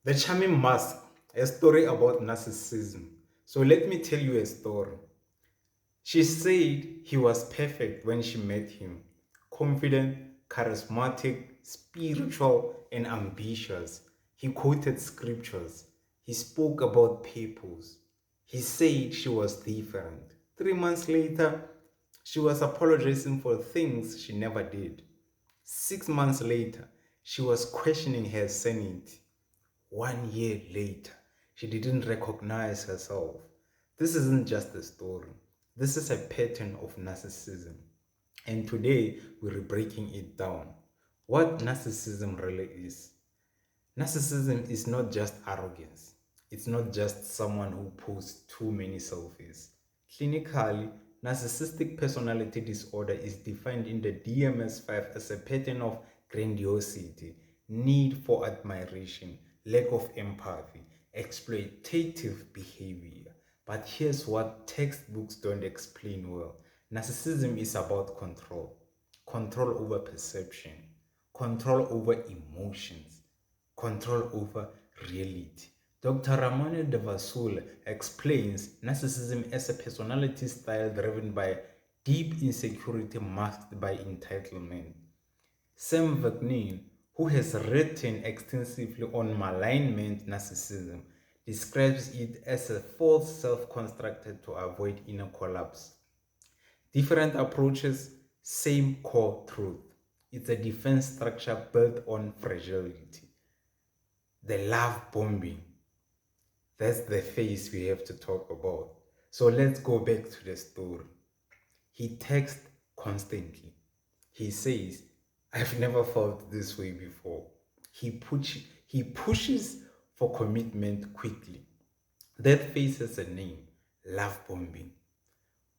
The Charming Mask, a story about narcissism. So let me tell you a story. She said he was perfect when she met him. Confident, charismatic, spiritual, and ambitious. He quoted scriptures. He spoke about purpose. He said she was different. 3 months later, she was apologizing for things she never did. 6 months later, she was questioning her sanity. 1 year later, she didn't recognize herself. This isn't just a story. This is a pattern of narcissism. And today, we're breaking it down. What narcissism really is. Narcissism is not just arrogance. It's not just someone who posts too many selfies. Clinically, narcissistic personality disorder is defined in the DMS-5 as a pattern of grandiosity, need for admiration, lack of empathy, exploitative behavior. But here's what textbooks don't explain well. Narcissism is about control, control over perception, control over emotions, control over reality. Dr. Ramon Devasule explains narcissism as a personality style driven by deep insecurity masked by entitlement. Sam Vaknin, who has written extensively on malignment narcissism, describes it as a false self constructed to avoid inner collapse. Different approaches, same core truth. It's a defense structure built on fragility. The love bombing. That's the phase we have to talk about. So let's go back to the story. He texts constantly. He says, I've never felt this way before. He pushes for commitment quickly. That phase has a name, love bombing.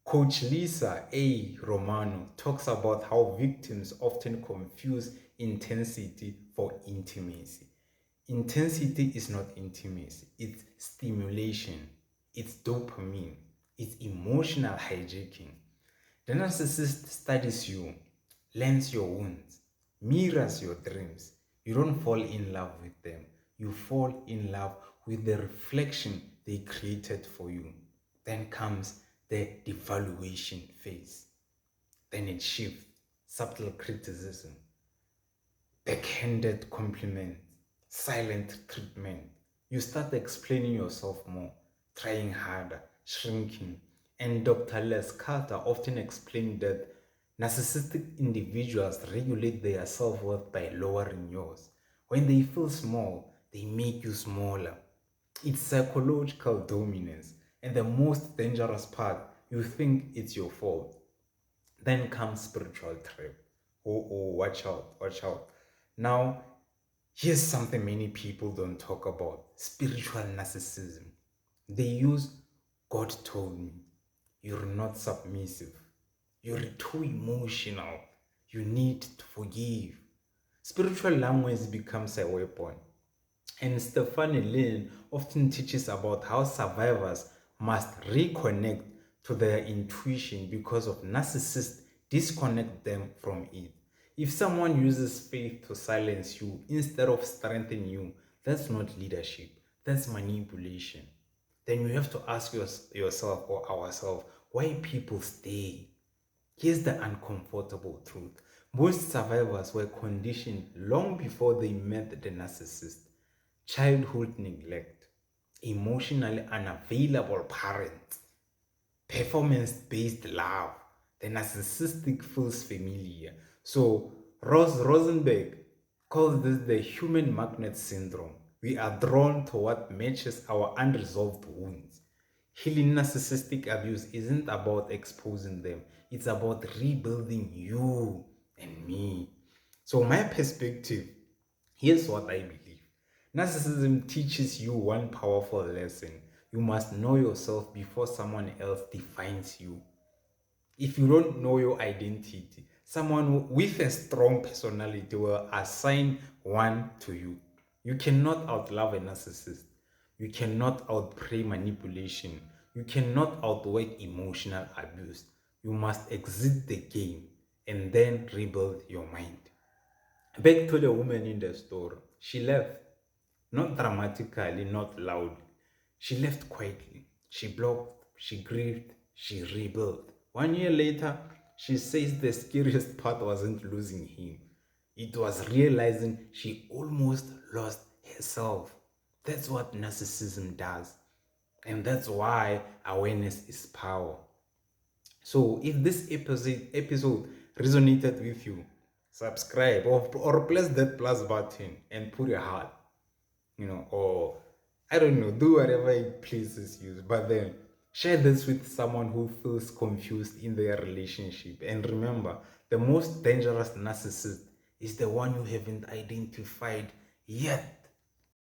Coach Lisa A. Romano talks about how victims often confuse intensity for intimacy. Intensity is not intimacy, it's stimulation, it's dopamine, it's emotional hijacking. The narcissist studies you, learns your wounds, mirrors your dreams. You don't fall in love with them, you fall in love with the reflection they created for you. Then comes the devaluation phase. Then it shifts, subtle criticism, backhanded compliment, silent treatment. You start explaining yourself more, trying harder, shrinking. And Dr. Les Carter often explained that narcissistic individuals regulate their self-worth by lowering yours. When they feel small, they make you smaller. It's psychological dominance. And the most dangerous part, you think it's your fault. Then comes spiritual trap. Oh, watch out, watch out. Now, here's something many people don't talk about, spiritual narcissism. They use God told me, you're not submissive, you're too emotional, you need to forgive. Spiritual language becomes a weapon. And Stephanie Lynn often teaches about how survivors must reconnect to their intuition because of narcissists disconnect them from it. If someone uses faith to silence you instead of strengthening you, that's not leadership, that's manipulation. Then you have to ask yourself or ourselves why people stay. Here's the uncomfortable truth. Most survivors were conditioned long before they met the narcissist. Childhood neglect, emotionally unavailable parents, performance-based love. The narcissistic feels familiar. So Ross Rosenberg calls this the human magnet syndrome. We are drawn to what matches our unresolved wounds. Healing narcissistic abuse isn't about exposing them. It's about rebuilding you and me. So my perspective, here's what I believe. Narcissism teaches you one powerful lesson. You must know yourself before someone else defines you. If you don't know your identity, someone with a strong personality will assign one to you. You cannot outlove a narcissist. You cannot outplay manipulation. You cannot outwork emotional abuse. You must exit the game and then rebuild your mind. Back to the woman in the store. She left. Not dramatically, not loud. She left quietly. She blocked, she grieved, she rebuilt. 1 year later, she says the scariest part wasn't losing him. It was realizing she almost lost herself. That's what narcissism does. And that's why awareness is power. So if this episode resonated with you, subscribe or press that plus button and put a heart, or I don't know, do whatever it pleases you. But then share this with someone who feels confused in their relationship. And remember, the most dangerous narcissist is the one you haven't identified yet.